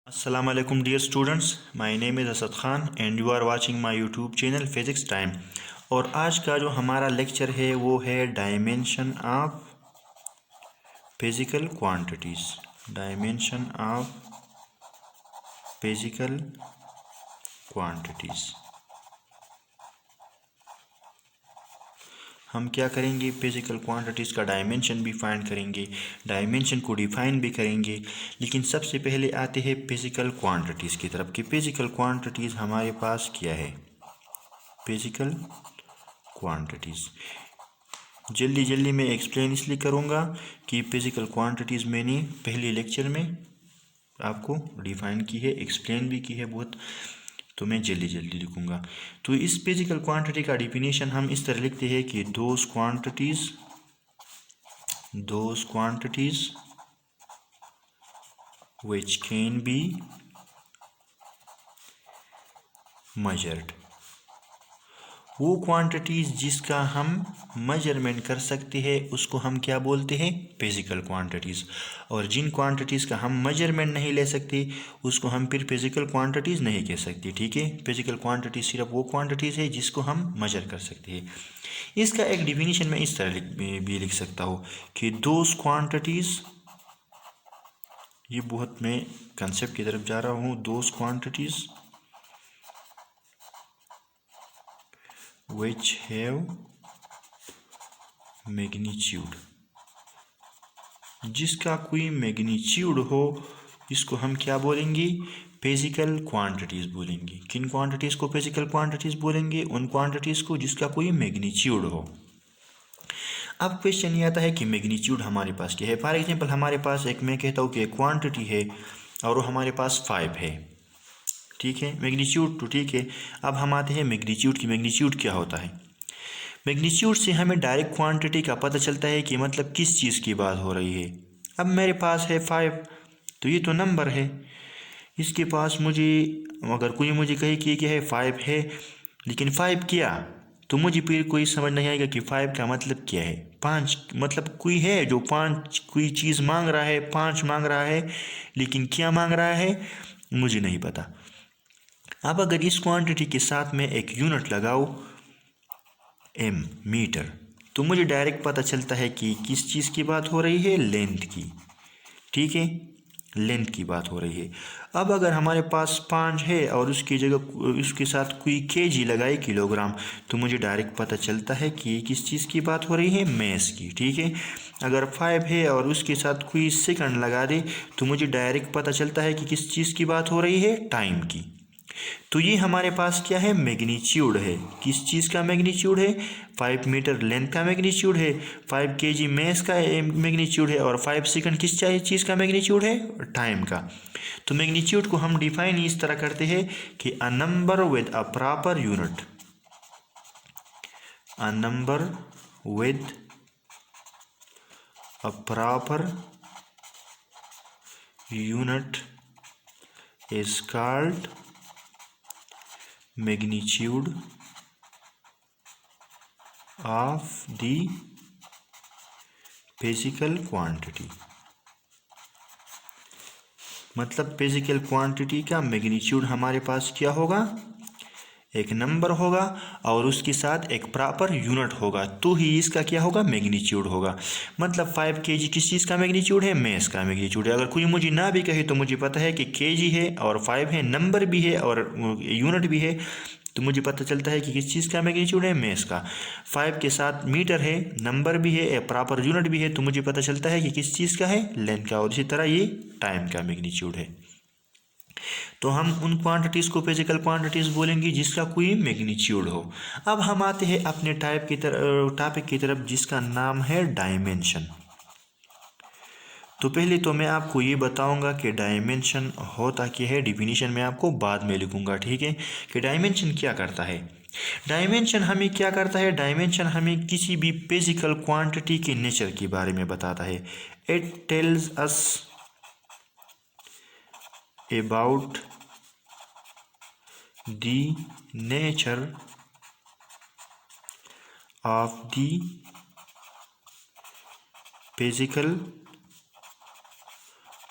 Assalamu alaikum dear students, my name is Asad Khan and you are watching my YouTube channel physics time. और आज का जो हमारा lecture है वो है dimension of physical quantities. Dimension of physical quantities हम क्या करेंगे, फिजिकल क्वांटिटीज़ का डायमेंशन भी फाइंड करेंगे, डायमेंशन को डिफाइन भी करेंगे। लेकिन सबसे पहले आते हैं फिजिकल क्वांटिटीज़ की तरफ कि फिजिकल क्वांटिटीज़ हमारे पास क्या है। फिजिकल क्वांटिटीज़ जल्दी जल्दी मैं एक्सप्लेन इसलिए करूँगा कि फिजिकल क्वांटिटीज़ मैंने पहले लेक्चर में आपको डिफाइन की है, एक्सप्लेन भी की है बहुत, तो मैं जल्दी जल्दी लिखूँगा। तो इस फिजिकल क्वांटिटी का डिफिनीशन हम इस तरह लिखते हैं कि those quantities which can be measured, वो क्वांटिटीज़ जिसका हम मेजरमेंट कर सकते हैं उसको हम क्या बोलते हैं, फिजिकल क्वांटिटीज़। और जिन क्वांटिटीज़ का हम मेजरमेंट नहीं ले सकते उसको हम फिर फिजिकल क्वांटिटीज़ नहीं कह सकते। ठीक है, फिजिकल क्वांटिटी सिर्फ वो क्वांटिटीज़ है जिसको हम मेजर कर सकते हैं। इसका एक डिफिनीशन मैं इस तरह भी लिख सकता हूँ कि दोज क्वांटिटीज़, ये बहुत मैं कंसेप्ट की तरफ जा रहा हूँ, those quantities which have magnitude, जिसका कोई मैग्नीट्यूड हो, इसको हम क्या बोलेंगे, फिजिकल क्वांटिटीज़ बोलेंगे। किन क्वांटिटीज़ को फिजिकल क्वांटिटीज़ बोलेंगे, उन क्वांटिटीज़ को जिसका कोई मैग्नीट्यूड हो। अब क्वेश्चन ये आता है कि मैग्नीट्यूड हमारे पास क्या है। फॉर एग्जांपल हमारे पास एक, मैं कहता हूँ कि क्वांटिटी है और वो हमारे पास 5 है। ठीक है, मैग्नीट्यूड तो ठीक है। अब हम आते हैं मैग्नीट्यूड की। मैग्नीट्यूड क्या होता है, मैग्नीट्यूड से हमें डायरेक्ट क्वांटिटी का पता चलता है कि मतलब किस चीज़ की बात हो रही है। अब मेरे पास है 5, तो ये तो नंबर है। इसके पास मुझे, अगर कोई मुझे कहे कि क्या है 5 है, लेकिन 5 क्या, तो मुझे फिर कोई समझ नहीं आएगा कि 5 का मतलब क्या है। 5 मतलब कोई है जो 5 कोई चीज़ मांग रहा है, 5 मांग रहा है, लेकिन क्या मांग रहा है मुझे नहीं पता। अब अगर इस क्वांटिटी के साथ में एक यूनिट लगाओ, एम, मीटर, तो मुझे डायरेक्ट पता चलता है कि किस चीज़ की बात हो रही है, लेंथ की। ठीक है, लेंथ की बात हो रही है। अब अगर हमारे पास 5 है और उसकी जगह उसके साथ कोई केजी लगाए, किलोग्राम, तो मुझे डायरेक्ट पता चलता है कि किस चीज़ की बात हो रही है, मैस की। ठीक है, अगर 5 है और उसके साथ कोई सेकंड लगा दे तो मुझे डायरेक्ट पता चलता है कि किस चीज़ की बात हो रही है, टाइम की। तो ये हमारे पास क्या है, मैग्नीट्यूड है। किस चीज़ का मैग्नीट्यूड है, 5 मीटर लेंथ का मैग्नीट्यूड है, 5 केजी मैस का मैग्नीट्यूड है, और 5 सेकंड किस चीज़ का मैग्नीट्यूड है, टाइम का। तो मैग्नीट्यूड को हम डिफाइन इस तरह करते हैं कि a number with a proper unit, a number with a proper unit is called magnitude of the physical quantity। मतलब फिजिकल क्वांटिटी का मैग्नीट्यूड हमारे पास क्या होगा, एक नंबर होगा और उसके साथ एक प्रॉपर यूनिट होगा, तो ही इसका क्या होगा, मैग्नीट्यूड होगा। मतलब 5 केजी किस चीज़ का मैग्नीट्यूड है, मैस का मैग्नीट्यूड है। अगर कोई मुझे ना भी कहे तो मुझे पता है कि केजी है और 5 है, नंबर भी है और यूनिट भी है, तो मुझे पता चलता है कि किस चीज़ का मैग्नीट्यूड है, मैस का। 5 के साथ मीटर है, नंबर भी है, प्रॉपर यूनिट भी है, तो मुझे पता चलता है कि किस चीज़ का है, लेंथ का। और इसी तरह ये टाइम का मैग्नीट्यूड है। तो हम उन क्वांटिटीज़ को फिजिकल क्वांटिटीज़ बोलेंगे जिसका कोई मैग्नीट्यूड हो। अब हम आते हैं अपने टॉपिक की तरफ जिसका नाम है डायमेंशन। तो पहले तो मैं आपको ये बताऊंगा कि डायमेंशन होता क्या है, डिफिनीशन मैं आपको बाद में लिखूंगा। ठीक है, कि डायमेंशन क्या करता है। डायमेंशन हमें क्या करता है, डायमेंशन हमें किसी भी फिजिकल क्वांटिटी के नेचर के बारे में बताता है। It tells us about the nature of the physical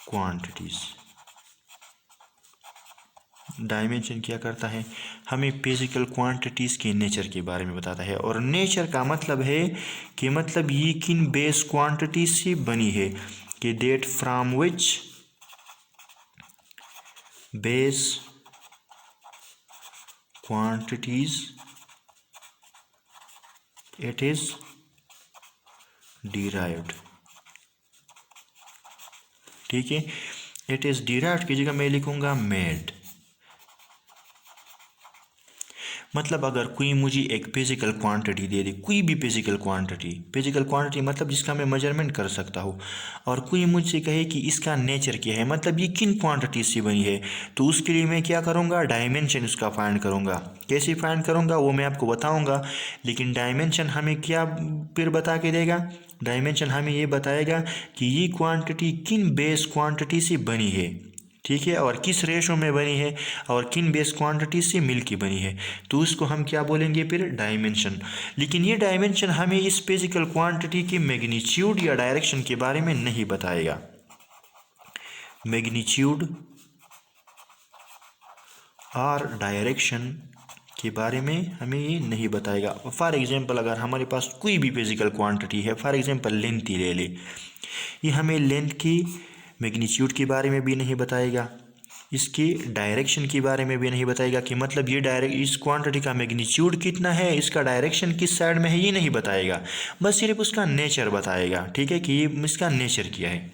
quantities। Dimension क्या करता है, हमें फिजिकल क्वांटिटीज़ के नेचर के बारे में बताता है। और नेचर का मतलब है कि मतलब ये किन बेस क्वांटिटीज से बनी है, कि that from which base quantities it is derived. ठीक है, इट इज डिराइव्ड की जगह मैं लिखूंगा मेड। मतलब अगर कोई मुझे एक फिजिकल क्वांटिटी दे दे, कोई भी फिजिकल क्वांटिटी मतलब जिसका मैं मेजरमेंट कर सकता हूँ, और कोई मुझसे कहे कि इसका नेचर क्या है, मतलब ये किन क्वांटिटी से बनी है, तो उसके लिए मैं क्या करूँगा, डायमेंशन उसका फाइंड करूँगा। कैसे फाइंड करूँगा वो मैं आपको बताऊँगा, लेकिन डायमेंशन हमें क्या फिर बता के देगा, डायमेंशन हमें ये बताएगा कि ये क्वांटिटी किन बेस क्वांटिटी से बनी है। ठीक है, और किस रेशो में बनी है और किन बेस क्वांटिटी से मिल के बनी है, तो उसको हम क्या बोलेंगे फिर, डायमेंशन। लेकिन ये डायमेंशन हमें इस फिजिकल क्वांटिटी की मैग्नीट्यूड या डायरेक्शन के बारे में नहीं बताएगा। मैग्नीट्यूड और डायरेक्शन के बारे में हमें ये नहीं बताएगा। फॉर एग्जांपल अगर हमारे पास कोई भी फिजिकल क्वांटिटी है, फॉर एग्जांपल लेंथ ही ले ले, ये हमें लेंथ की मैग्नीट्यूड के बारे में भी नहीं बताएगा, इसकी डायरेक्शन के बारे में भी नहीं बताएगा, कि मतलब ये इस क्वांटिटी का मैग्नीट्यूड कितना है, इसका डायरेक्शन किस साइड में है, ये नहीं बताएगा। बस सिर्फ उसका नेचर बताएगा। ठीक है, कि ये इसका नेचर क्या है,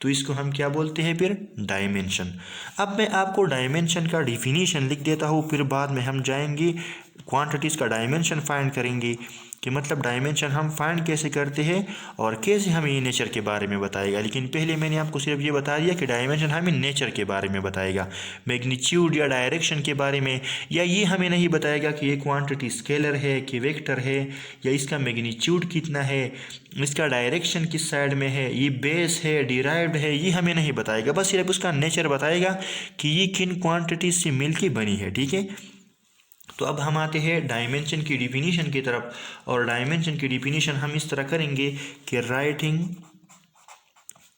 तो इसको हम क्या बोलते हैं फिर, डायमेंशन। अब मैं आपको डायमेंशन का डिफिनीशन लिख देता हूँ, फिर बाद में हम जाएंगे क्वांटिटीज़ का डायमेंशन फाइंड करेंगे, कि मतलब डायमेंशन हम फाइंड कैसे करते हैं और कैसे हमें ये नेचर के बारे में बताएगा। लेकिन पहले मैंने आपको सिर्फ ये बता दिया कि डायमेंशन हमें नेचर के बारे में बताएगा, मैग्नीट्यूड या डायरेक्शन के बारे में, या ये हमें नहीं बताएगा कि ये क्वांटिटी स्केलर है कि वेक्टर है, या इसका मैग्नीट्यूड कितना है, इसका डायरेक्शन किस साइड में है, ये बेस है डिराइव्ड है, ये हमें नहीं बताएगा। बस सिर्फ उसका नेचर बताएगा कि ये किन क्वांटिटीज से मिलके बनी है। ठीक है, तो अब हम आते हैं डायमेंशन की डिफिनीशन की तरफ, और डायमेंशन की डिफिनीशन हम इस तरह करेंगे कि राइटिंग,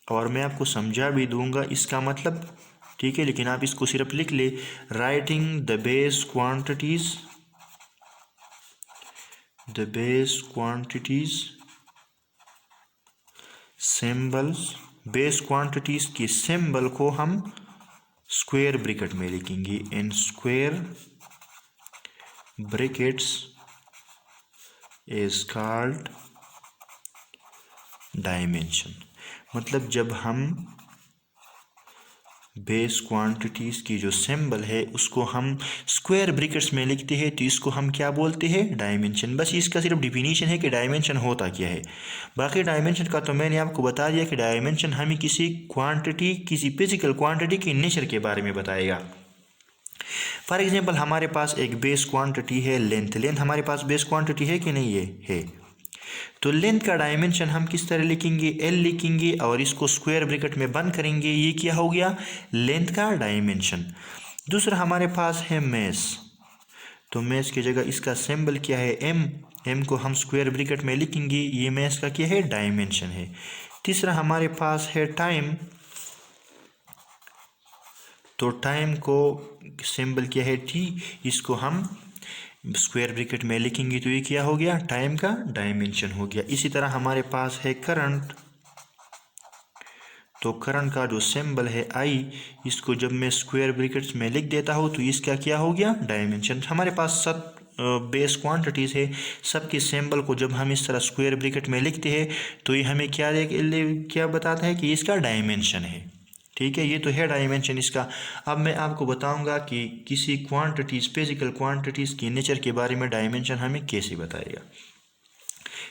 और मैं आपको समझा भी दूंगा इसका मतलब। ठीक है, लेकिन आप इसको सिर्फ लिख ले, writing the base quantities symbols, base quantities के सिंबल को हम स्क्वायर ब्रैकेट में लिखेंगे, in square brackets is called dimension. मतलब जब हम बेस क्वांटिटीज़ की जो सिंबल है उसको हम स्क्वायर ब्रैकेट्स में लिखते हैं, तो इसको हम क्या बोलते हैं, डायमेंशन। बस इसका सिर्फ डिफिनीशन है कि डायमेंशन होता क्या है। बाकी डायमेंशन का तो मैंने आपको बता दिया कि डायमेंशन हमें किसी क्वांटिटी, किसी फिजिकल क्वांटिटी के नेचर के बारे में बताएगा। फॉर एग्जांपल हमारे पास एक बेस क्वांटिटी है लेंथ हमारे पास बेस क्वांटिटी है कि नहीं है। तो लेंथ का डायमेंशन हम किस तरह लिखेंगे, एल लिखेंगे और इसको स्क्वायर ब्रैकेट में बंद करेंगे, ये क्या हो गया, लेंथ का डायमेंशन। दूसरा हमारे पास है मेस, तो मेस की जगह इसका सिंबल क्या है, एम को हम स्क्वायर ब्रैकेट में लिखेंगे, ये मेस का क्या है, डायमेंशन है। तीसरा हमारे पास है टाइम, तो टाइम को सिंबल क्या है, टी, इसको हम स्क्वायर ब्रैकेट में लिखेंगे, तो ये क्या हो गया, टाइम का डायमेंशन हो गया। इसी तरह हमारे पास है करंट, तो करंट का जो सिंबल है आई, इसको जब मैं स्क्वायर ब्रैकेट्स में लिख देता हूँ तो इसका क्या हो गया, डायमेंशन। हमारे पास सब बेस क्वांटिटीज़ है, सबके सिंबल को जब हम इस तरह स्क्वायर ब्रैकेट में लिखते हैं तो ये हमें क्या बताता है कि इसका डायमेंशन है। ठीक है, ये तो है डायमेंशन इसका। अब मैं आपको बताऊंगा कि किसी क्वांटिटीज़, फिजिकल क्वांटिटीज़ की नेचर के बारे में डायमेंशन हमें कैसे बताएगा।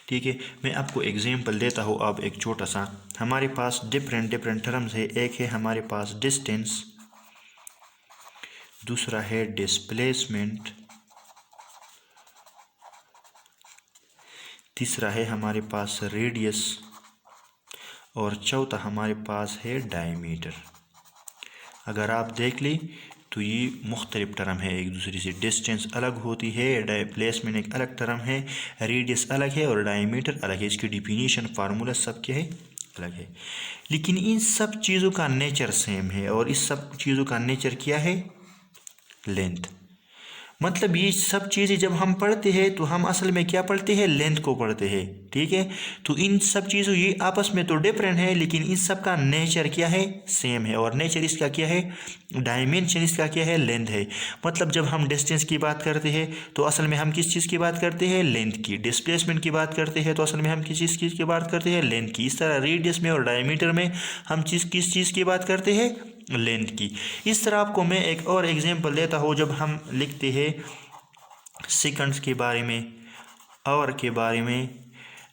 ठीक है, मैं आपको एग्जांपल देता हूँ। अब एक छोटा सा, हमारे पास डिफरेंट टर्म्स है। एक है हमारे पास डिस्टेंस, दूसरा है डिस्प्लेसमेंट, तीसरा है हमारे पास रेडियस, और चौथा हमारे पास है डायमीटर। अगर आप देख लें तो ये मुख्तलिफ टर्म है एक दूसरे से। डिस्टेंस अलग होती है, डिस्प्लेसमेंट एक अलग टर्म है, रेडियस अलग है और डायमीटर अलग है। इसकी डिफिनीशन फार्मूला सब क्या है, अलग है। लेकिन इन सब चीज़ों का नेचर सेम है, और इस सब चीज़ों का नेचर क्या है, लेंथ। मतलब ये सब चीज़ें जब हम पढ़ते हैं तो हम असल में क्या पढ़ते हैं, लेंथ को पढ़ते हैं। ठीक है, तो इन सब चीज़ों ये आपस में तो डिफरेंट है, लेकिन इन सब का नेचर क्या है, सेम है। और नेचर इसका क्या है, डायमेंशन इसका क्या है, लेंथ है। मतलब जब हम डिस्टेंस की बात करते हैं तो असल में हम किस चीज़ की बात करते हैं, लेंथ की। डिस्प्लेसमेंट की बात करते हैं तो असल में हम किस चीज़ की बात करते हैं, लेंथ की। इस तरह रेडियस में और डायमीटर में हम किस चीज़ की बात करते हैं, लेंथ की। इस तरह आपको मैं एक और एग्जांपल देता हूँ। जब हम लिखते हैं सेकंड्स के बारे में, आवर के बारे में,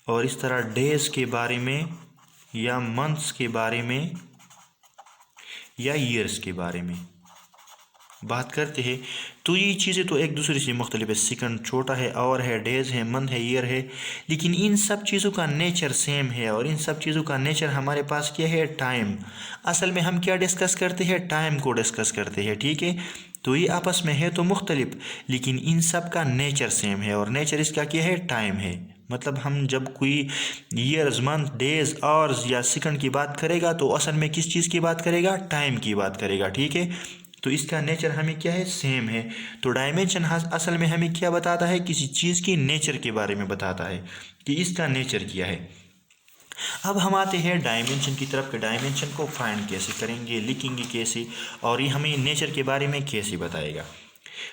और इस तरह डेज के बारे में, या मंथ्स के बारे में, या ईयर्स के बारे में बात करते हैं, तो ये चीज़ें तो एक दूसरे से मुख्तलिफ है। सेकंड छोटा है, आवर है, डेज है, मंथ है, ईयर है, लेकिन इन सब चीज़ों का नेचर सेम है। और इन सब चीज़ों का नेचर हमारे पास क्या है, टाइम। असल में हम क्या डिस्कस करते हैं, टाइम को डिस्कस करते हैं। ठीक है, तो ये आपस में है तो मुख्तलिफ, लेकिन इन सब का नेचर सेम है। और नेचर इसका क्या है, टाइम है। मतलब हम जब कोई ईयर्स, मंथ, डेज, आवर्स या सेकंड की बात करेगा तो असल में किस चीज़ की बात करेगा, टाइम की बात करेगा। ठीक है, तो इसका नेचर हमें क्या है, सेम है। तो डायमेंशन असल में हमें क्या बताता है, किसी चीज़ की नेचर के बारे में बताता है कि इसका नेचर क्या है। अब हम आते हैं डायमेंशन की तरफ कि डायमेंशन को फाइंड कैसे करेंगे, लिखेंगे कैसे, और ये हमें नेचर के बारे में कैसे बताएगा।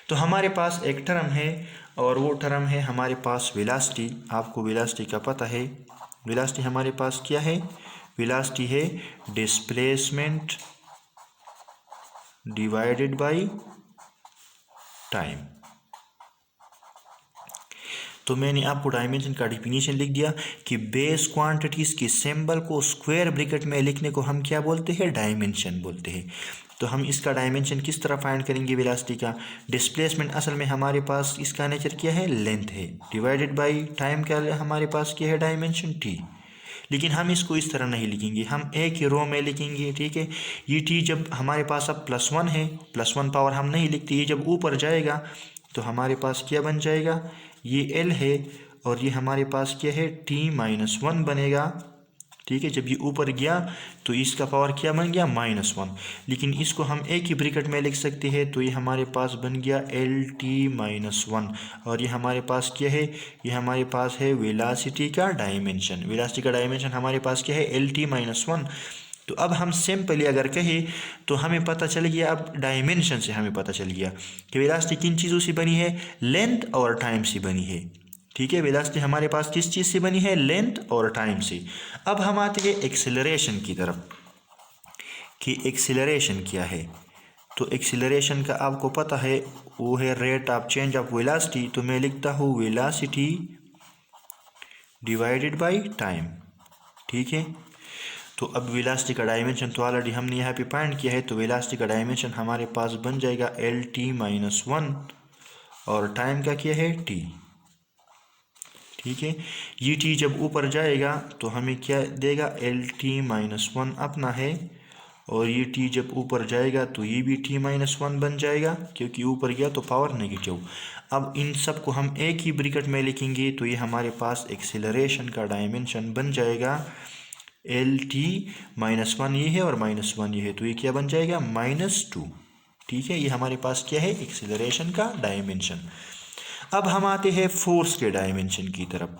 तो हमारे पास एक टर्म है, और वो टर्म है हमारे पास वेलोसिटी। आपको वेलोसिटी का पता है। वेलोसिटी हमारे पास क्या है, वेलोसिटी है डिस्प्लेसमेंट डिवाइडेड बाय टाइम। तो मैंने आपको डायमेंशन का डिफिनीशन लिख दिया कि बेस क्वांटिटीज़ की सिंबल को स्क्वायर ब्रैकेट में लिखने को हम क्या बोलते हैं, डायमेंशन बोलते हैं। तो हम इसका डायमेंशन किस तरह फाइंड करेंगे, वेलोसिटी का। डिस्प्लेसमेंट असल में हमारे पास इसका नेचर क्या है, लेंथ है, डिवाइडेड बाय टाइम क्या हमारे पास क्या है, डायमेंशन टी। लेकिन हम इसको इस तरह नहीं लिखेंगे, हम एक ही रो में लिखेंगे। ठीक है, ये टी जब हमारे पास अब +1 है, +1 पावर हम नहीं लिखते, ये जब ऊपर जाएगा तो हमारे पास क्या बन जाएगा, ये एल है, और ये हमारे पास क्या है, t-1 बनेगा। ठीक है, जब ये ऊपर गया तो इसका पावर क्या बन गया, -1। लेकिन इसको हम एक ही ब्रैकेट में लिख सकते हैं, तो ये हमारे पास बन गया LT-1। और ये हमारे पास क्या है, ये हमारे पास है वेलोसिटी का डायमेंशन। वेलोसिटी का डायमेंशन हमारे पास क्या है, LT-1। तो अब हम सिंपली अगर कहें तो हमें पता चल गया, अब डायमेंशन से हमें पता चल गया कि वेलोसिटी किन चीज़ों से बनी है, लेंथ और टाइम से बनी है। ठीक है, वेलोसिटी हमारे पास किस चीज़ से बनी है, लेंथ और टाइम से। अब हम आते हैं एक्सेलरेशन की तरफ कि एक्सेलरेशन क्या है। तो एक्सेलरेशन का आपको पता है, वो है rate of change of velocity. तो मैं लिखता हूँ वेलोसिटी डिवाइडेड बाय टाइम। ठीक है, तो अब वेलोसिटी का डायमेंशन तो ऑलरेडी हमने यहाँ पे फाइंड किया है। तो वेलोसिटी का डायमेंशन हमारे पास बन जाएगा LT-1, और टाइम का क्या है, t। ठीक है, ये t जब ऊपर जाएगा तो हमें क्या देगा, LT-1 अपना है, और ये t जब ऊपर जाएगा तो ये भी t-1 बन जाएगा, क्योंकि ऊपर गया तो पावर नेगेटिव। अब इन सब को हम एक ही ब्रैकेट में लिखेंगे, तो ये हमारे पास एक्सेलरेशन का डायमेंशन बन जाएगा LT-1 ये है और -1 ये है, तो ये क्या बन जाएगा, -2। ठीक है, ये हमारे पास क्या है, एक्सेलरेशन का डायमेंशन। अब हम आते हैं फोर्स के डायमेंशन की तरफ,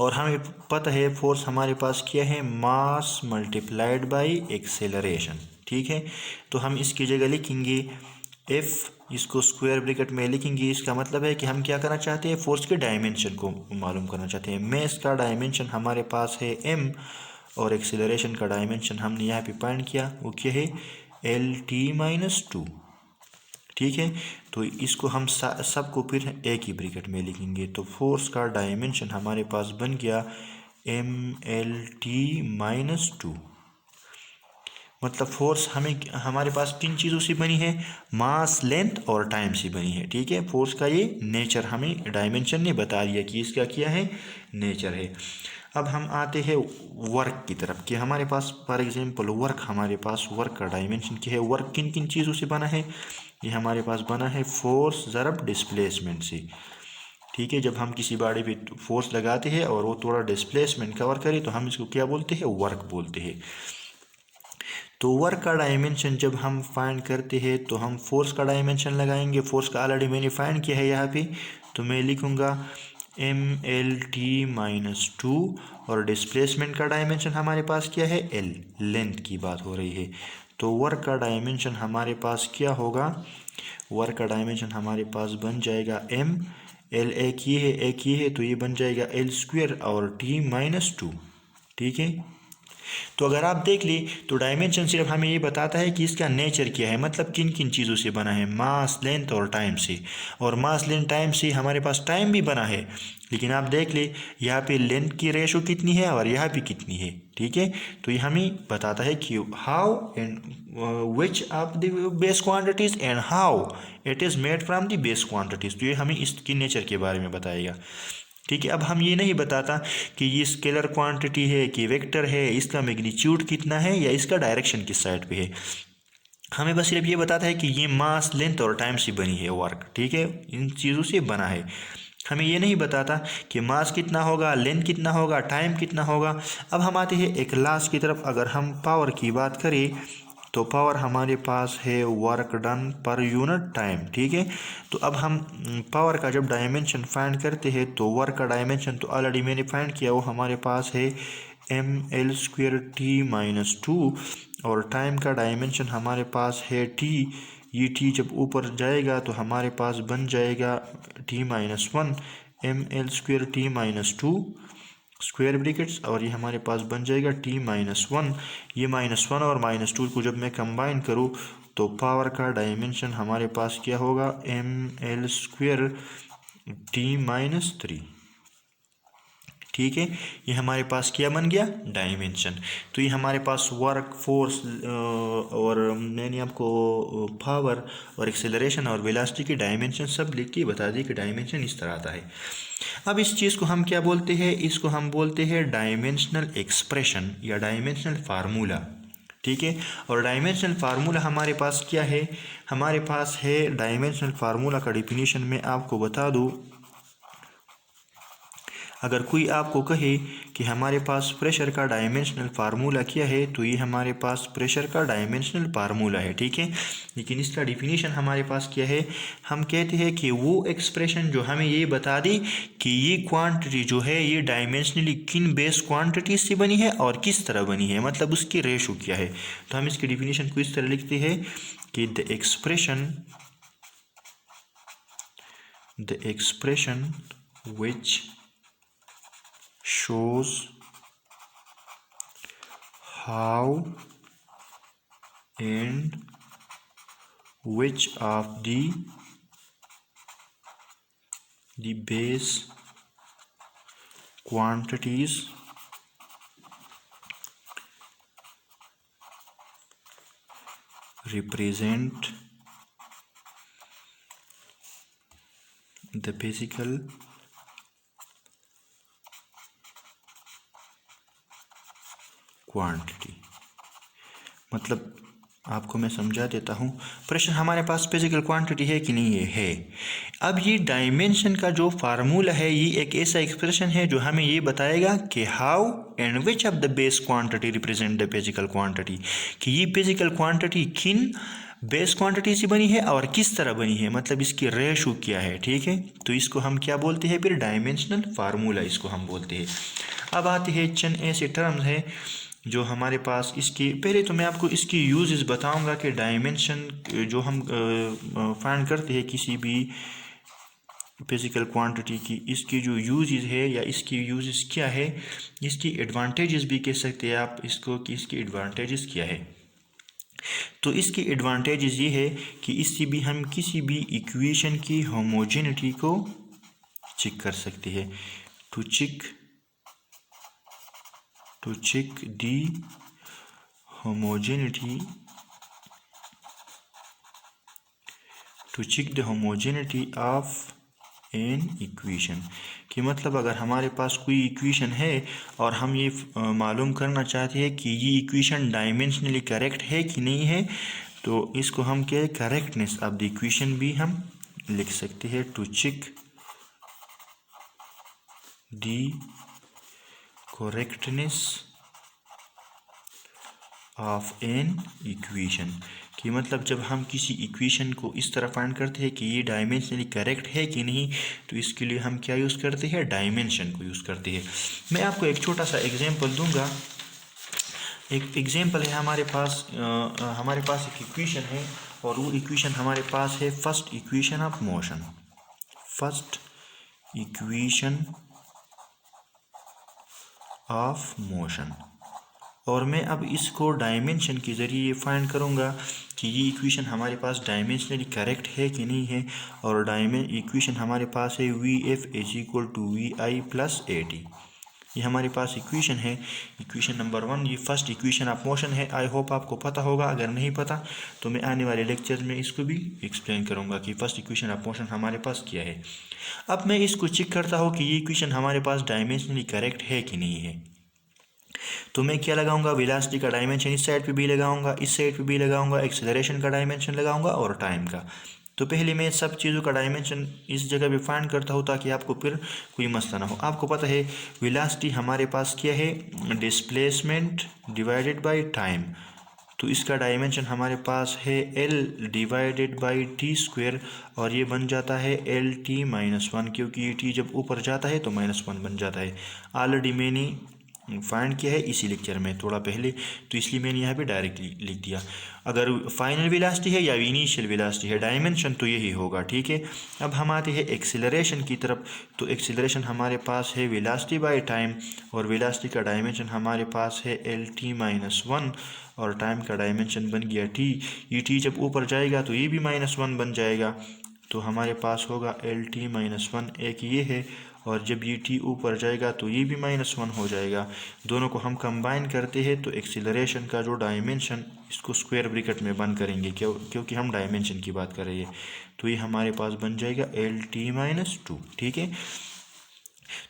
और हमें पता है फोर्स हमारे पास क्या है, मास मल्टीप्लाइड बाय एक्सेलरेशन। ठीक है, तो हम इसकी जगह लिखेंगे F, इसको स्क्वायर ब्रैकेट में लिखेंगे। इसका मतलब है कि हम क्या करना चाहते हैं, फोर्स के डायमेंशन को मालूम करना चाहते हैं। मास का डायमेंशन हमारे पास है m, और एक्सेलरेशन का डायमेंशन हमने यहाँ पे फाइंड किया, वो क्या है, LT-2। ठीक है, तो इसको हम सबको फिर एक ही ब्रैकेट में लिखेंगे। तो फोर्स का डायमेंशन हमारे पास बन गया MLT-2। मतलब फोर्स हमारे पास किन चीज़ों से बनी है, मास, लेंथ और टाइम से बनी है। ठीक है, फोर्स का ये नेचर हमें डायमेंशन ने बता दिया कि इसका क्या है, नेचर है। अब हम आते हैं वर्क की तरफ कि हमारे पास फॉर एग्जांपल वर्क, हमारे पास वर्क का डायमेंशन क्या है, वर्क किन किन चीज़ों से बना है, ये हमारे पास बना है फोर्स ज़रब डिस्प्लेसमेंट से। ठीक है, जब हम किसी बॉडी पे फोर्स लगाते हैं और वो थोड़ा डिस्प्लेसमेंट कवर करे तो हम इसको क्या बोलते हैं, वर्क बोलते हैं। तो वर्क का डायमेंशन जब हम फाइंड करते हैं तो हम फोर्स का डायमेंशन लगाएंगे। फोर्स का ऑलरेडी मैंने फाइंड किया है यहाँ पे, तो मैं लिखूँगा MLT-2 और डिस्प्लेसमेंट का डायमेंशन हमारे पास क्या है, L, लेंथ की बात हो रही है। तो वर्क का डायमेंशन हमारे पास क्या होगा, वर्क का डायमेंशन हमारे पास बन जाएगा M, L एक ये है तो ये बन जाएगा L² और T-2, ठीक है। तो अगर आप देख ले तो डायमेंशन सिर्फ हमें ये बताता है कि इसका नेचर क्या है, मतलब किन किन चीज़ों से बना है, मास, लेंथ और टाइम से। और मास, लेंथ, टाइम से हमारे पास टाइम भी बना है, लेकिन आप देख ले यहाँ पे लेंथ की रेशो कितनी है और यहाँ पे कितनी है, ठीक है। तो ये हमें बताता है कि how and which of the base quantities and how it is made from the base quantities. तो ये हमें इसकी नेचर के बारे में बताएगा, ठीक है। अब हम ये नहीं बताता कि ये स्केलर क्वांटिटी है कि वेक्टर है, इसका मैग्नीट्यूड कितना है या इसका डायरेक्शन किस साइड पे है। हमें बस सिर्फ ये बताता है कि ये मास, लेंथ और टाइम से बनी है वर्क, ठीक है, इन चीज़ों से बना है। हमें ये नहीं बताता कि मास कितना होगा, लेंथ कितना होगा, टाइम कितना होगा। अब हम आते हैं एक लास्ट की तरफ। अगर हम पावर की बात करें तो पावर हमारे पास है work done per unit time, ठीक है। तो अब हम पावर का जब डायमेंशन फाइंड करते हैं तो वर्क का डायमेंशन तो ऑलरेडी मैंने फाइंड किया, वो हमारे पास है ML²T-2 और टाइम का डायमेंशन हमारे पास है T। ये T जब ऊपर जाएगा तो हमारे पास बन जाएगा T-1 ML²T-2 स्क्वायर ब्रैकेट्स, और ये हमारे पास बन जाएगा T-1। ये -1 और -2 को जब मैं कंबाइन करूँ तो पावर का डायमेंशन हमारे पास क्या होगा, ML²T-3, ठीक है। ये हमारे पास क्या बन गया, डायमेंशन। तो ये हमारे पास वर्क, फोर्स और मैंने आपको पावर और एक्सेलरेशन और वेलोसिटी की डायमेंशन सब लिख के बता दी कि डायमेंशन इस तरह आता है। अब इस चीज़ को हम क्या बोलते हैं, इसको हम बोलते हैं डायमेंशनल एक्सप्रेशन या डायमेंशनल फार्मूला, ठीक है। और डायमेंशनल फार्मूला हमारे पास क्या है, हमारे पास है डायमेंशनल फार्मूला का डिफिनीशन मैं आपको बता दूँ। अगर कोई आपको कहे कि हमारे पास प्रेशर का डायमेंशनल फार्मूला क्या है, तो ये हमारे पास प्रेशर का डायमेंशनल फार्मूला है, ठीक है। लेकिन इसका डिफिनीशन हमारे पास क्या है, हम कहते हैं कि वो एक्सप्रेशन जो हमें ये बता दी कि ये क्वांटिटी जो है ये डायमेंशनली किन बेस क्वांटिटी से बनी है और किस तरह बनी है, मतलब उसकी रेशो क्या है। तो हम इसके डिफिनीशन को इस तरह लिखते हैं कि the expression which shows how and which of the base quantities represent the physical quantity. मतलब आपको मैं समझा देता हूँ, प्रेशर हमारे पास फिजिकल क्वांटिटी है कि नहीं है। अब ये डायमेंशन का जो फार्मूला है ये एक ऐसा एक्सप्रेशन है जो हमें ये बताएगा कि how and which of the base quantity represent the physical quantity, कि ये फिजिकल क्वांटिटी किन बेस क्वांटिटी से बनी है और किस तरह बनी है, मतलब इसकी रेशो क्या है, ठीक है। तो इसको हम क्या बोलते हैं, फिर डायमेंशनल फार्मूला इसको हम बोलते हैं। अब आते हैं चंद ऐसे टर्म्स हैं जो हमारे पास, इसकी पहले तो मैं आपको इसकी यूजेस बताऊंगा कि डायमेंशन जो हम फाइंड करते हैं किसी भी फिजिकल क्वांटिटी की, इसकी जो यूजेस है या इसकी यूजेस क्या है, इसकी एडवांटेजेस भी कह सकते हैं आप इसको कि इसकी एडवांटेजेस क्या है। तो इसकी एडवांटेजेस ये है कि इससे भी हम किसी भी इक्वेशन की होमोजेनिटी को चेक कर सकते हैं। To check the homogeneity of an equation, कि मतलब अगर हमारे पास कोई इक्वेशन है और हम ये मालूम करना चाहते हैं कि ये इक्वेशन डायमेंशनली करेक्ट है कि नहीं है, तो इसको हम क्या, करेक्टनेस ऑफ द इक्वेशन भी हम लिख सकते हैं। To check the correctness of an equation. कि मतलब जब हम किसी इक्वेशन को इस तरह फाइंड करते हैं कि ये डायमेंशनली करेक्ट है कि नहीं, तो इसके लिए हम क्या यूज़ करते हैं, डायमेंशन को यूज़ करते हैं। मैं आपको एक छोटा सा एग्जांपल दूंगा। एक एग्जांपल है हमारे पास एक इक्वेशन है और वो इक्वेशन हमारे पास है first equation of motion. First equation of motion. और मैं अब इसको डायमेंशन के ज़रिए फाइंड करूँगा कि ये इक्वेशन हमारे पास डायमेंशनली करेक्ट है कि नहीं है। और इक्वेशन हमारे पास है v f is equal to v i plus a t. ये हमारे पास इक्वेशन है, इक्वेशन नंबर 1। ये फर्स्ट इक्वेशन ऑफ मोशन है। आई होप आपको पता होगा। अगर नहीं पता तो मैं आने वाले लेक्चर में इसको भी एक्सप्लेन करूँगा कि फर्स्ट इक्वेशन ऑफ मोशन हमारे पास क्या है। अब मैं इसको चेक करता हूँ कि ये इक्वेशन हमारे पास डायमेंशनली करेक्ट है कि नहीं है। तो मैं क्या लगाऊंगा, वेलोसिटी का डायमेंशन इस साइड पे भी लगाऊंगा, इस साइड पे भी लगाऊंगा, एक्सेलरेशन का डायमेंशन लगाऊंगा और टाइम का। तो पहले मैं सब चीज़ों का डायमेंशन इस जगह पे फाइंड करता हूँ ताकि आपको फिर कोई मसला ना हो। आपको पता है वेलोसिटी हमारे पास क्या है, डिस्प्लेसमेंट डिवाइडेड बाय टाइम। तो इसका डायमेंशन हमारे पास है L divided by T square और ये बन जाता है LT-1, क्योंकि ये टी जब ऊपर जाता है तो -1 बन जाता है। ऑलरेडी मैंने फाइंड किया है इसी लेक्चर में थोड़ा पहले, तो इसलिए मैंने यहाँ पे डायरेक्टली लिख दिया। अगर फाइनल वेलोसिटी है या इनिशियल वेलोसिटी है, डायमेंशन तो यही होगा, ठीक है। अब हम आते हैं एक्सेलरेशन की तरफ। तो एक्सेलरेशन हमारे पास है वेलोसिटी बाय टाइम और वेलोसिटी का डायमेंशन हमारे पास है LT-1 और टाइम का डायमेंशन बन गया t। ये t जब ऊपर जाएगा तो ये भी -1 बन जाएगा। तो हमारे पास होगा LT-1, एक ये है, और जब ये t ऊपर जाएगा तो ये भी -1 हो जाएगा। दोनों को हम कंबाइन करते हैं तो एक्सीलरेशन का जो डायमेंशन, इसको स्क्वायर ब्रैकेट में बंद करेंगे क्योंकि हम डायमेंशन की बात कर रहे हैं। तो ये हमारे पास बन जाएगा LT-2, ठीक है।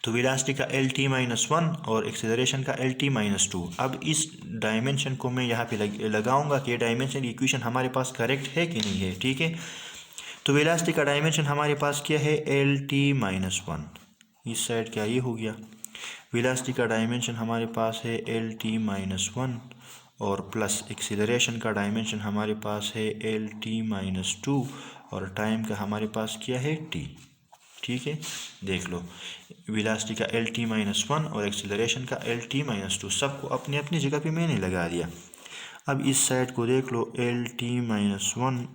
तो वेलोसिटी का LT-1 और एक्सेलरेशन का LT-2। अब इस डायमेंशन को मैं यहाँ पे लगाऊंगा कि डायमेंशन इक्वेशन हमारे पास करेक्ट है कि नहीं है, ठीक है। तो वेलोसिटी का डायमेंशन हमारे पास क्या है, LT-1। इस साइड क्या ये हो गया, वेलोसिटी का डायमेंशन हमारे पास है LT-1 और प्लस एक्सीलरेशन का डायमेंशन हमारे पास है LT-2 और टाइम का हमारे पास क्या है t, ठीक है। देख लो, वेलोसिटी का LT-1 और एक्सीलरेशन का LT-2 सबको अपनी अपनी जगह पे मैंने लगा दिया। अब इस साइड को देख लो, LT-1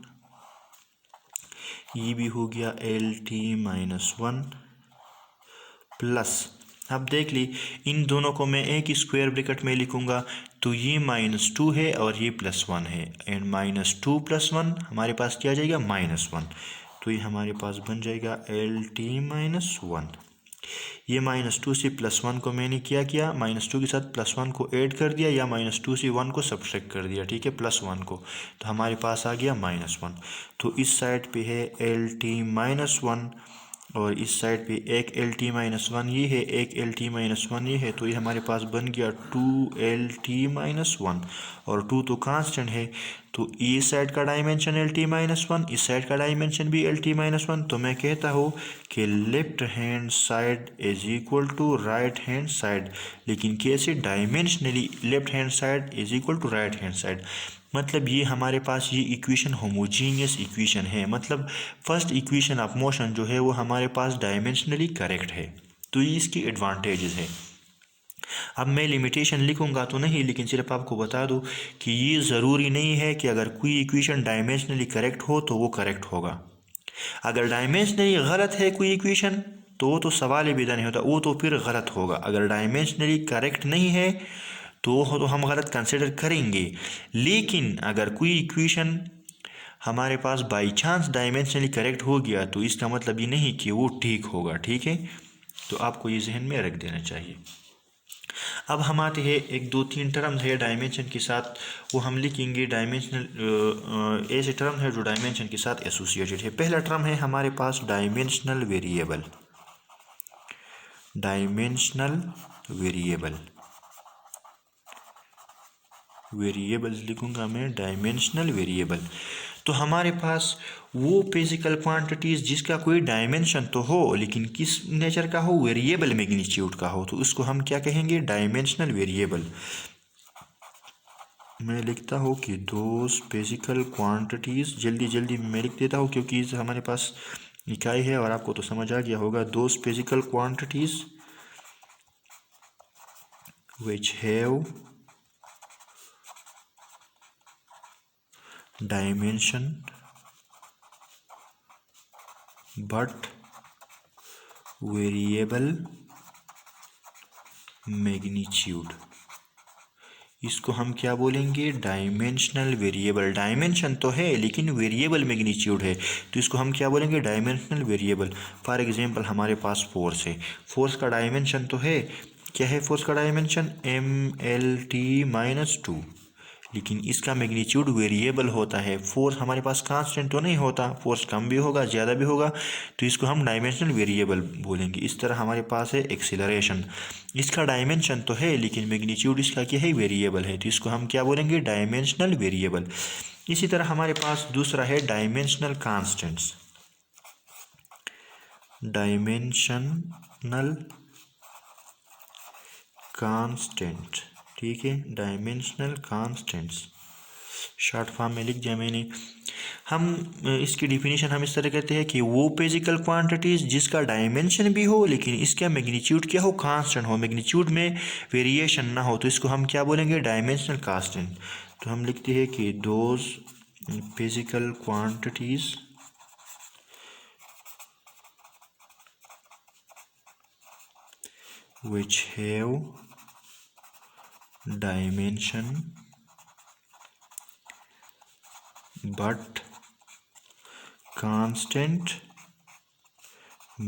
ये भी हो गया LT-1 प्लस, अब देख ली इन दोनों को मैं एक ही स्क्वायर ब्रैकेट में लिखूंगा। तो ये -2 है और ये +1 है, एंड -2 + 1 हमारे पास क्या आ जाएगा, -1। तो ये हमारे पास बन जाएगा LT-1। ये -2 से +1 को मैंने क्या किया, -2 के साथ +1 को ऐड कर दिया या -2 से 1 को सब्ट्रैक्ट कर दिया, ठीक है, +1 को। तो हमारे पास आ गया -1। तो इस साइड पे है LT-1 और इस साइड पे एक LT-1 ये है, एक LT-1 ये है। तो ये हमारे पास बन गया 2LT-1 और 2 तो कांस्टेंट है। तो इस साइड का डायमेंशन LT-1, इस साइड का डायमेंशन भी LT-1। तो मैं कहता हूँ कि left hand side is equal to right hand side. लेकिन कैसे, dimensionally left hand side is equal to right hand side. मतलब ये हमारे पास ये इक्वेशन होमोजीनियस इक्वेशन है, मतलब फर्स्ट इक्वेशन ऑफ मोशन जो है वो हमारे पास डायमेंशनली करेक्ट है। तो ये इसकी एडवांटेजेस है। अब मैं लिमिटेशन लिखूंगा तो नहीं, लेकिन सिर्फ आपको बता दूं कि ये ज़रूरी नहीं है कि अगर कोई इक्वेशन डायमेंशनली करेक्ट हो तो वो करेक्ट होगा। अगर डायमेंशनली गलत है कोई इक्वेशन तो वो तो सवाल ही पैदा नहीं होता, वो तो फिर गलत होगा। अगर डायमेंशनली करेक्ट नहीं है तो हम गलत कंसिडर करेंगे। लेकिन अगर कोई इक्वेशन हमारे पास बाई चांस डायमेंशनली करेक्ट हो गया तो इसका मतलब ये नहीं कि वो ठीक होगा, ठीक है। तो आपको ये जहन में रख देना चाहिए। अब हम आते हैं, एक 2-3 टर्म है डायमेंशन के साथ, वो हम लिखेंगे डायमेंशनल। ऐसे टर्म है जो डायमेंशन के साथ एसोसिएटेड है। पहला टर्म है हमारे पास डायमेंशनल वेरिएबल। डायमेंशनल वेरिएबल्स लिखूंगा मैं, डायमेंशनल वेरिएबल। तो हमारे पास वो फिजिकल क्वांटिटीज़ जिसका कोई डायमेंशन तो हो लेकिन किस नेचर का हो, वेरिएबल मैग्नीट्यूड का हो, तो उसको हम क्या कहेंगे, डायमेंशनल वेरिएबल। मैं लिखता हूँ कि दोज फिजिकल क्वांटिटीज़, जल्दी जल्दी मैं लिख देता हूँ क्योंकि हमारे पास इकाई है और आपको तो समझ आ गया होगा। Those physical quantities which have dimension but variable magnitude, इसको हम क्या बोलेंगे? Dimensional variable. डायमेंशन तो है लेकिन वेरिएबल मैग्नीट्यूड है, तो इसको हम क्या बोलेंगे? Dimensional variable. फॉर एग्जांपल हमारे पास फोर्स है, फोर्स का डायमेंशन तो है, क्या है फोर्स का डायमेंशन? mlt-2, लेकिन इसका मैग्नीट्यूड वेरिएबल होता है। फोर्स हमारे पास कांस्टेंट तो नहीं होता, फोर्स कम भी होगा ज़्यादा भी होगा, तो इसको हम डायमेंशनल वेरिएबल बोलेंगे। इस तरह हमारे पास है एक्सीलरेशन, इसका डायमेंशन तो है लेकिन मैग्नीट्यूड इसका क्या है? वेरिएबल है, तो इसको हम क्या बोलेंगे? Dimensional variable. इसी तरह हमारे पास दूसरा है डायमेंशनल कांस्टेंट्स। डायमेंशनल कांस्टेंट, ठीक है, डायमेंशनल कांस्टेंट्स शॉर्ट फॉर्म में लिख दिया मैंने। हम इसकी डिफिनीशन हम इस तरह कहते हैं कि वो फिजिकल क्वांटिटीज़ जिसका डायमेंशन भी हो लेकिन इसका मैग्नीट्यूड क्या हो? कांस्टेंट हो, मैग्नीट्यूड में वेरिएशन ना हो, तो इसको हम क्या बोलेंगे? Dimensional constant. तो हम लिखते हैं कि those physical quantities which have dimension but constant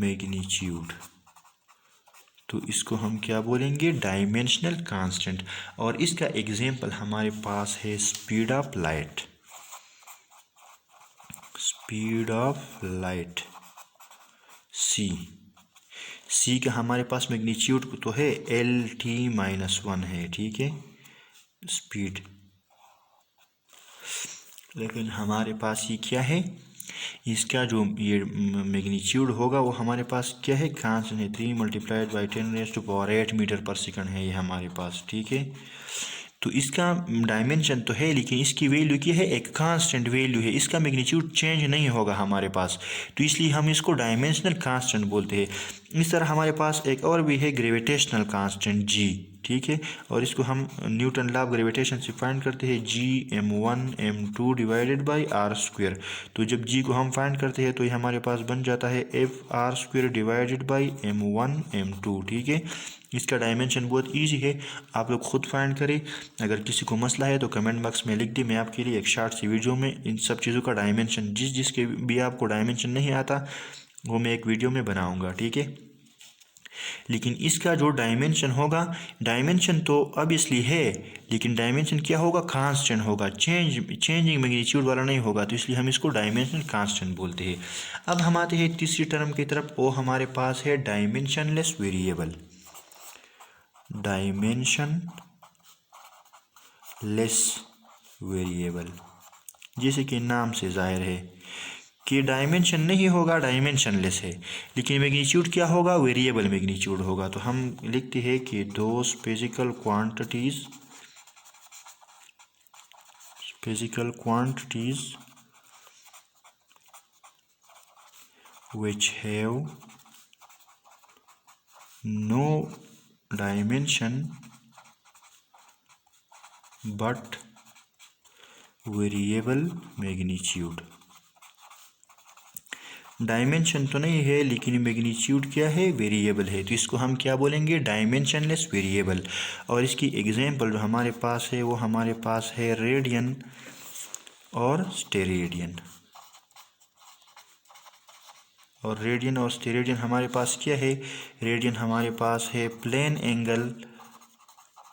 magnitude, तो इसको हम क्या बोलेंगे? Dimensional constant. और इसका एग्जाम्पल हमारे पास है speed of light. Speed of light C का हमारे पास मैग्नीट्यूड तो है lt-1 है, ठीक है, स्पीड, लेकिन हमारे पास ये क्या है? इसका जो ये मैग्नीट्यूड होगा वो हमारे पास क्या है? कांस्टेंट है, 3 × 10⁸ मीटर पर सेकंड है ये हमारे पास, ठीक है। तो इसका डायमेंशन तो है लेकिन इसकी वैल्यू क्या है? एक कांस्टेंट वैल्यू है, इसका मैग्नीट्यूड चेंज नहीं होगा हमारे पास, तो इसलिए हम इसको डायमेंशनल कांस्टेंट बोलते हैं। इस तरह हमारे पास एक और भी है ग्रेविटेशनल कांस्टेंट g, ठीक है, और इसको हम न्यूटन लॉ ऑफ ग्रेविटेशन से फाइंड करते हैं, Gm1m2 डिवाइडेड बाई r²। तो जब g को हम फाइंड करते हैं तो ये हमारे पास बन जाता है Fr² डिवाइडेड बाई m1m2, ठीक है। इसका डायमेंशन बहुत इजी है, आप लोग खुद फाइंड करें। अगर किसी को मसला है तो कमेंट बॉक्स में लिख दी, मैं आपके लिए एक शॉर्ट सी वीडियो में इन सब चीज़ों का डायमेंशन, जिसके भी आपको डायमेंशन नहीं आता वो मैं एक वीडियो में बनाऊंगा, ठीक है। लेकिन इसका जो डायमेंशन होगा, डायमेंशन तो अब इसलिए है लेकिन डायमेंशन क्या होगा? कांस्टेंट होगा, चेंजिंग मैग्नीट्यूड वाला नहीं होगा, तो इसलिए हम इसको डायमेंशनल कांस्टेंट बोलते हैं। अब हम आते हैं तीसरी टर्म की तरफ, वो हमारे पास है डायमेंशनलेस वेरिएबल। डायमेंशनलेस वेरिएबल, जैसे कि नाम से जाहिर है कि डायमेंशन नहीं होगा, डायमेंशनलेस है, लेकिन मैग्नीट्यूड क्या होगा? वेरिएबल मैग्नीट्यूड होगा। तो हम लिखते हैं कि those physical quantities which have no dimension but variable magnitude। Dimension तो नहीं है लेकिन मैग्नीट्यूड क्या है? वेरिएबल है, तो इसको हम क्या बोलेंगे? Dimensionless variable. और इसकी एग्जांपल जो हमारे पास है वो हमारे पास है रेडियन और स्टेरेडियन। और रेडियन और स्टेरेडियन हमारे पास क्या है? रेडियन हमारे पास है प्लेन एंगल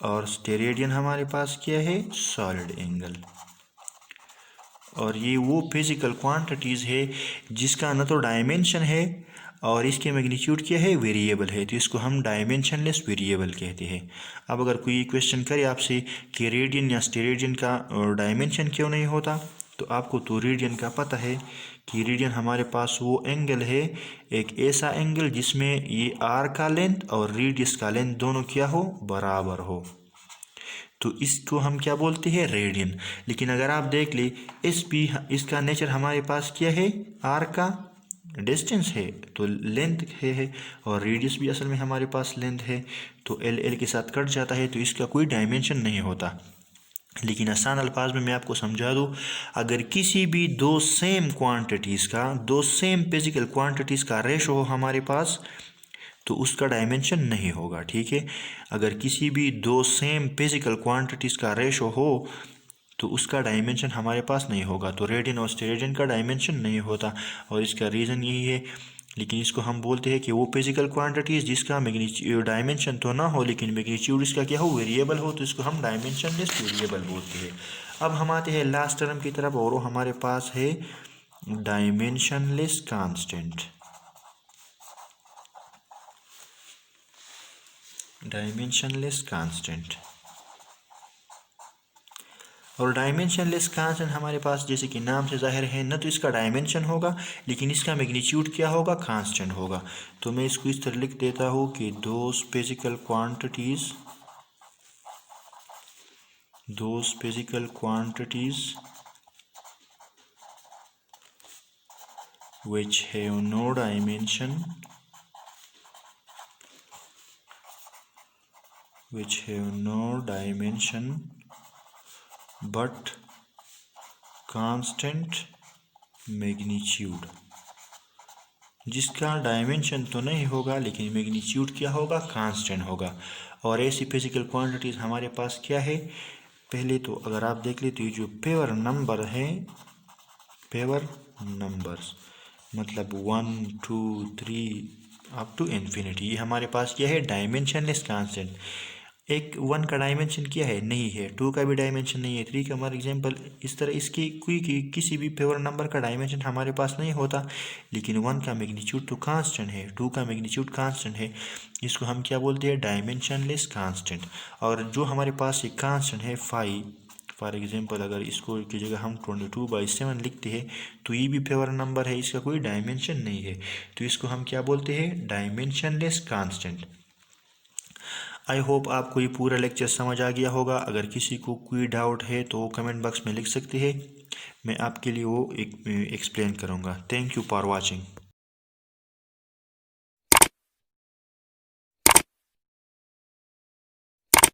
और स्टेरेडियन हमारे पास क्या है? Solid angle. और ये वो फिजिकल क्वांटिटीज़ है जिसका न तो डायमेंशन है और इसके मैग्नीट्यूड क्या है? वेरिएबल है, तो इसको हम डायमेंशनलेस वेरिएबल कहते हैं। अब अगर कोई क्वेश्चन करे आपसे कि रेडियन या स्टेरेडियन का डायमेंशन क्यों नहीं होता, तो आपको तो रेडियन का पता है कि रेडियन हमारे पास वो एंगल है, एक ऐसा एंगल जिसमें ये आर का लेंथ और रेडियस का लेंथ दोनों क्या हो? बराबर हो। तो इसको हम क्या बोलते हैं, रेडियन। लेकिन अगर आप देख ले इसका नेचर हमारे पास क्या है, आर का डिस्टेंस है तो लेंथ है और रेडियस भी असल में हमारे पास लेंथ है, तो एल एल के साथ कट जाता है, तो इसका कोई डायमेंशन नहीं होता। लेकिन आसान अल्फाज में मैं आपको समझा दूँ, अगर किसी भी दो सेम क्वांटिटीज़ का, दो सेम फिजिकल क्वांटिटीज़ का रेशो हो हमारे पास, तो उसका डायमेंशन नहीं होगा। ठीक है, अगर किसी भी दो सेम फिजिकल क्वांटिटीज़ का रेशो हो तो उसका डायमेंशन हमारे पास नहीं होगा। तो रेडियन और स्टेरेडियन का डायमेंशन नहीं होता और इसका रीज़न यही है। लेकिन इसको हम बोलते हैं कि वो फिजिकल क्वांटिटीज़ जिसका मैग्नीट्यूड डायमेंशन तो ना हो लेकिन मैग्नीट्यूड इसका क्या हो, वेरिएबल हो, तो इसको हम डायमेंशनलेस वेरिएबल बोलते हैं। अब हम आते हैं लास्ट टर्म की तरफ और वो हमारे पास है डायमेंशनलेस कांस्टेंट। डायमेंशनलेस कांस्टेंट और डायमेंशनलेस कांस्टेंट हमारे पास जैसे कि नाम से जाहिर है, न तो इसका डायमेंशन होगा लेकिन इसका मैग्नीट्यूड क्या होगा, कांस्टेंट होगा। तो मैं इसको इस तरह लिख देता हूँ कि those physical quantities which have no dimension but constant magnitude, जिसका डायमेंशन तो नहीं होगा लेकिन मैग्नीट्यूड क्या होगा, कांस्टेंट होगा। और ऐसी फिजिकल क्वांटिटीज़ हमारे पास क्या है, पहले तो अगर आप देख ले तो ये जो पेवर नंबर है, पेवर नंबर्स मतलब 1 2 3 अप टू इन्फिनिटी, ये हमारे पास क्या है, डायमेंशनलेस कांस्टेंट। एक 1 का डायमेंशन क्या है, नहीं है, 2 का भी डायमेंशन नहीं है, 3 का, हमारा एग्जांपल इस तरह इसकी कोई किसी भी पेवर नंबर का डायमेंशन हमारे पास नहीं होता। लेकिन 1 का मैग्नीट्यूड तो कांस्टेंट है, 2 का मैग्नीट्यूड कांस्टेंट है, इसको हम क्या बोलते हैं, डायमेंशनलेस कांस्टेंट। और जो हमारे पास ये कांस्टेंट है 5, फॉर एग्जांपल अगर इसको की जगह हम 22/7 लिखते हैं तो ये भी पेवर नंबर है, इसका कोई डायमेंशन नहीं है, तो इसको हम क्या बोलते हैं, डायमेंशनलेस कांस्टेंट। आई होप आपको ये पूरा लेक्चर समझ आ गया होगा। अगर किसी को कोई डाउट है तो कमेंट बॉक्स में लिख सकते हैं, मैं आपके लिए वो एक्सप्लेन करूँगा। Thank you for watching.